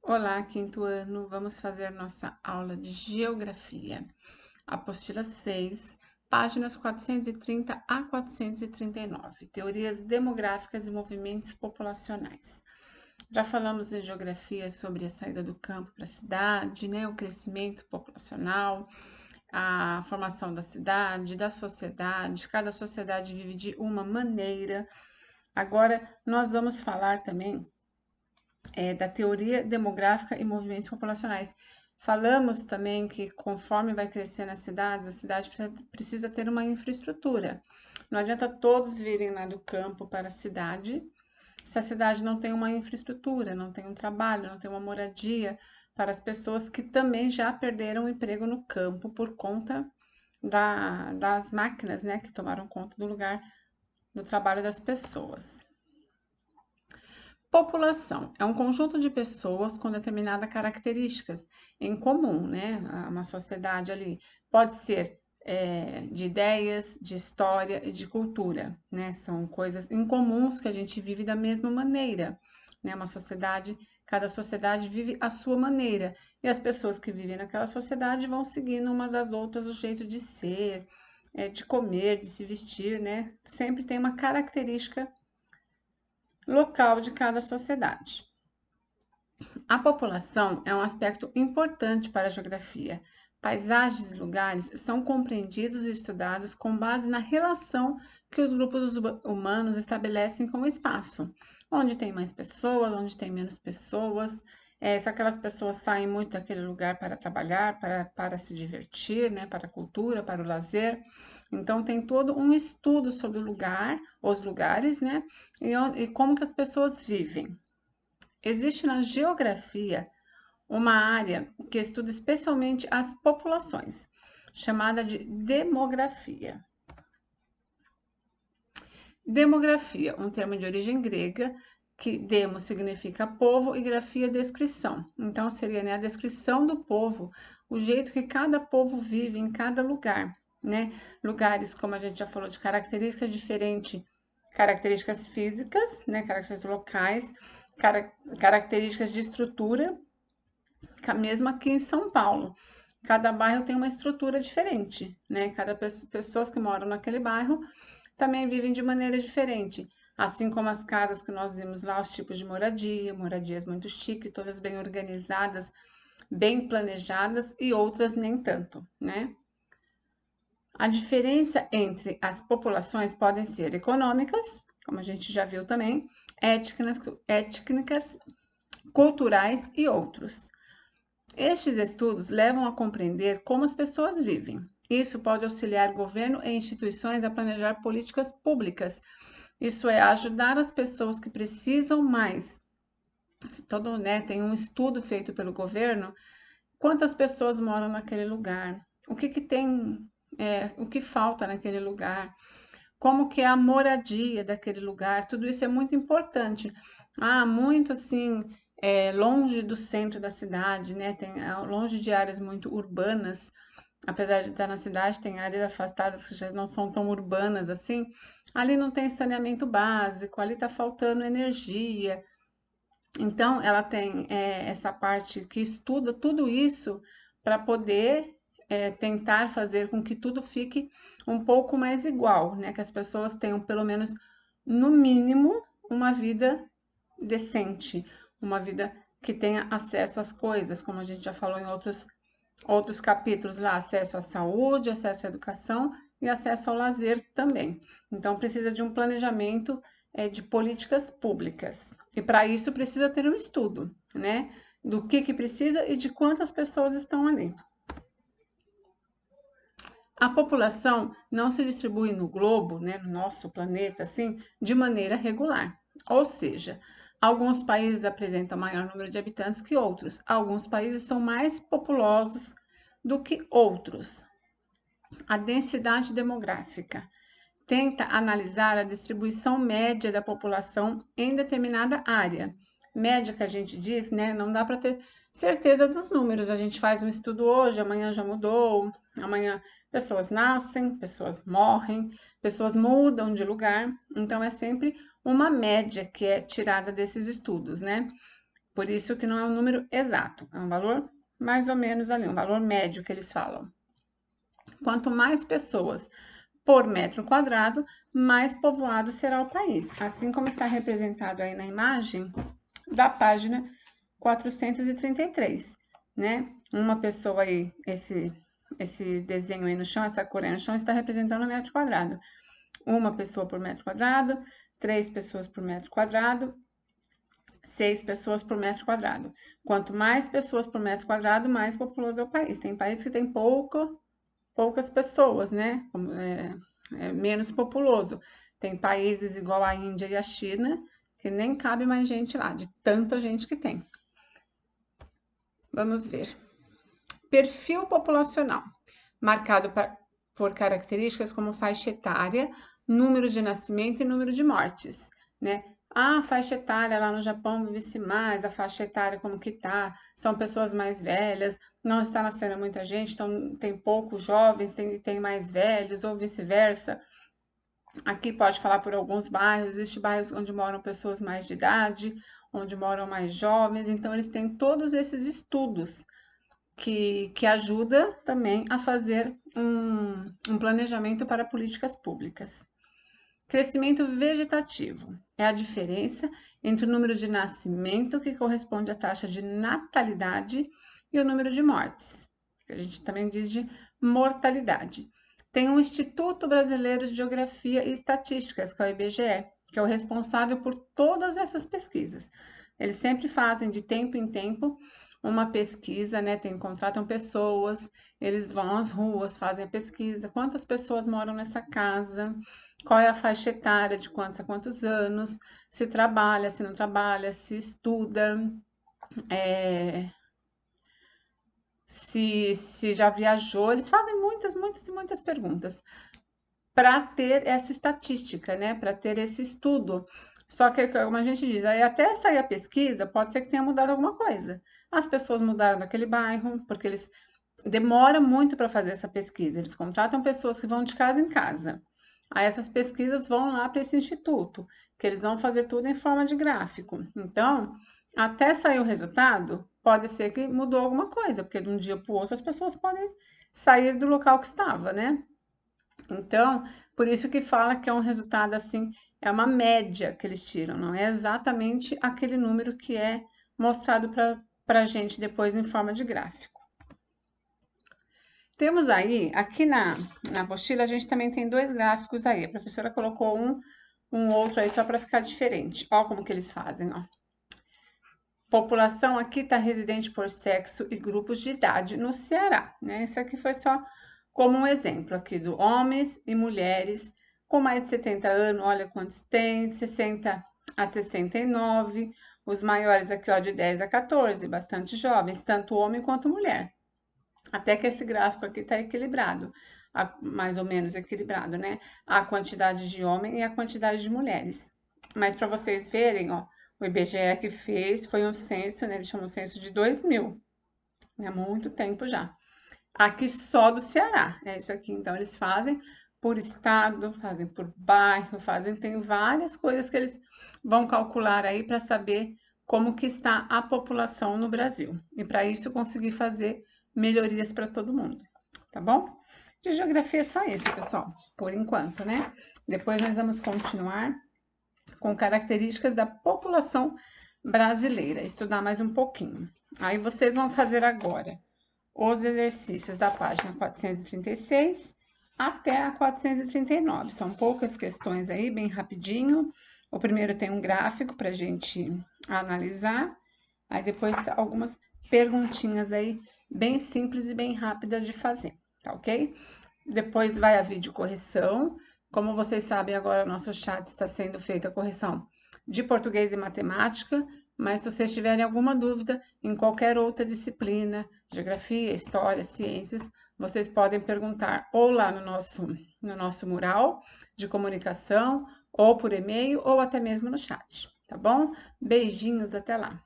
Olá, quinto ano, vamos fazer nossa aula de Geografia. Apostila 6, páginas 430 a 439, Teorias Demográficas e Movimentos Populacionais. Já falamos em Geografia sobre a saída do campo para a cidade, né, o crescimento populacional, a formação da cidade, da sociedade. Cada sociedade vive de uma maneira. Agora, nós vamos falar também da teoria demográfica e movimentos populacionais. Falamos também que conforme vai crescendo as cidades, a cidade precisa ter uma infraestrutura. Não adianta todos virem lá do campo para a cidade, se a cidade não tem uma infraestrutura, não tem um trabalho, não tem uma moradia para as pessoas que também já perderam o emprego no campo por conta das máquinas, né, que tomaram conta do lugar do trabalho das pessoas. População é um conjunto de pessoas com determinadas características em comum, né? Uma sociedade ali pode ser de ideias, de história e de cultura, né? São coisas incomuns que a gente vive da mesma maneira, né? Cada sociedade vive à sua maneira e as pessoas que vivem naquela sociedade vão seguindo umas às outras o jeito de ser, de comer, de se vestir, né? Sempre tem uma característica local de cada sociedade. A população é um aspecto importante para a geografia. Paisagens e lugares são compreendidos e estudados com base na relação que os grupos humanos estabelecem com o espaço. Onde tem mais pessoas, onde tem menos pessoas, se aquelas pessoas saem muito daquele lugar para trabalhar, para se divertir, né, para a cultura, para o lazer. Então, tem todo um estudo sobre o lugar, os lugares, né, e como que as pessoas vivem. Existe na geografia uma área que estuda especialmente as populações, chamada de demografia. Demografia, um termo de origem grega, que demo significa povo e grafia descrição. Então, seria, né, a descrição do povo, o jeito que cada povo vive em cada lugar, né? Lugares, como a gente já falou, de características diferentes, características físicas, né, características locais, características de estrutura, mesmo aqui em São Paulo. Cada bairro tem uma estrutura diferente, né? Pessoas que moram naquele bairro também vivem de maneira diferente. Assim como as casas que nós vimos lá, os tipos de moradia, moradias muito chiques, todas bem organizadas, bem planejadas e outras nem tanto, né? A diferença entre as populações podem ser econômicas, como a gente já viu também, étnicas, culturais e outros. Estes estudos levam a compreender como as pessoas vivem. Isso pode auxiliar governo e instituições a planejar políticas públicas. Isso é, ajudar as pessoas que precisam mais. Tem um estudo feito pelo governo, quantas pessoas moram naquele lugar, o que tem, o que falta naquele lugar, como que é a moradia daquele lugar, tudo isso é muito importante. Muito assim, longe do centro da cidade, né? Longe de áreas muito urbanas, apesar de estar na cidade, tem áreas afastadas que já não são tão urbanas assim. Ali não tem saneamento básico, ali está faltando energia. Então, ela tem essa parte que estuda tudo isso para poder tentar fazer com que tudo fique um pouco mais igual, né? Que as pessoas tenham, pelo menos, no mínimo, uma vida decente, uma vida que tenha acesso às coisas, como a gente já falou em outros capítulos lá, acesso à saúde, acesso à educação e acesso ao lazer também. Então, precisa de um planejamento de políticas públicas. E para isso precisa ter um estudo, né? Do que precisa e de quantas pessoas estão ali. A população não se distribui no globo, né, no nosso planeta, assim, de maneira regular. Ou seja, alguns países apresentam maior número de habitantes que outros. Alguns países são mais populosos do que outros. A densidade demográfica tenta analisar a distribuição média da população em determinada área. Média que a gente diz, né? Não dá para ter certeza dos números. A gente faz um estudo hoje, amanhã já mudou, amanhã pessoas nascem, pessoas morrem, pessoas mudam de lugar. Então é sempre uma média que é tirada desses estudos, né? Por isso que não é um número exato, é um valor mais ou menos ali, um valor médio que eles falam. Quanto mais pessoas por metro quadrado, mais povoado será o país, assim como está representado aí na imagem da página 433, né? Uma pessoa aí, esse desenho aí no chão, essa cor aí no chão, está representando o metro quadrado. Uma pessoa por metro quadrado, 3 pessoas por metro quadrado, 6 pessoas por metro quadrado. Quanto mais pessoas por metro quadrado, mais populoso é o país. Tem país que tem poucas pessoas, né? É menos populoso. Tem países igual a Índia e a China, que nem cabe mais gente lá, de tanta gente que tem. Vamos ver. Perfil populacional, marcado por características como faixa etária, número de nascimento e número de mortes, né? A faixa etária lá no Japão vive-se mais, a faixa etária como que tá, são pessoas mais velhas, não está nascendo muita gente, então tem poucos jovens, tem mais velhos, ou vice-versa. Aqui pode falar por alguns bairros, existem bairros onde moram pessoas mais de idade, onde moram mais jovens, então eles têm todos esses estudos que ajuda também a fazer um planejamento para políticas públicas. Crescimento vegetativo é a diferença entre o número de nascimento, que corresponde à taxa de natalidade, e o número de mortes, que a gente também diz de mortalidade. Tem o Instituto Brasileiro de Geografia e Estatísticas, que é o IBGE, que é o responsável por todas essas pesquisas. Eles sempre fazem, de tempo em tempo, uma pesquisa, né? Contratam pessoas, eles vão às ruas, fazem a pesquisa, quantas pessoas moram nessa casa, qual é a faixa etária, de quantos a quantos anos, se trabalha, se não trabalha, se estuda, se já viajou. Eles fazem muitas perguntas para ter essa estatística, né? Para ter esse estudo. Só que, como a gente diz, aí até sair a pesquisa, pode ser que tenha mudado alguma coisa. As pessoas mudaram daquele bairro, porque eles demoram muito para fazer essa pesquisa. Eles contratam pessoas que vão de casa em casa. Aí essas pesquisas vão lá para esse instituto, que eles vão fazer tudo em forma de gráfico. Então, até sair o resultado, pode ser que mudou alguma coisa, porque de um dia para o outro as pessoas podem sair do local que estava, né? Então, por isso que fala que é um resultado assim, é uma média que eles tiram, não é exatamente aquele número que é mostrado para a gente depois em forma de gráfico. Temos aí, aqui na apostila, a gente também tem 2 gráficos aí. A professora colocou um outro aí só para ficar diferente. Ó como que eles fazem, ó. População aqui está residente por sexo e grupos de idade no Ceará, né? Isso aqui foi só como um exemplo aqui do homens e mulheres com mais de 70 anos, olha quantos tem, 60 a 69, os maiores aqui, ó, de 10 a 14, bastante jovens, tanto homem quanto mulher. Até que esse gráfico aqui está equilibrado, mais ou menos equilibrado, né? A quantidade de homem e a quantidade de mulheres. Mas para vocês verem, ó, o IBGE que fez foi um censo, né? Ele chama o censo de 2000, né? Há muito tempo já. Aqui só do Ceará, é isso aqui. Então, eles fazem por estado, fazem por bairro, tem várias coisas que eles vão calcular aí para saber como que está a população no Brasil. E para isso conseguir fazer melhorias para todo mundo, tá bom? De geografia é só isso, pessoal, por enquanto, né? Depois nós vamos continuar com características da população brasileira, estudar mais um pouquinho. Aí vocês vão fazer agora os exercícios da página 436 até a 439. São poucas questões aí, bem rapidinho. O primeiro tem um gráfico para a gente analisar. Aí depois algumas perguntinhas aí, bem simples e bem rápidas de fazer, tá ok? Depois vai a vídeo correção. Como vocês sabem, agora o nosso chat está sendo feita a correção de português e matemática, mas se vocês tiverem alguma dúvida em qualquer outra disciplina, geografia, história, ciências, vocês podem perguntar ou lá no nosso mural de comunicação, ou por e-mail, ou até mesmo no chat, tá bom? Beijinhos, até lá!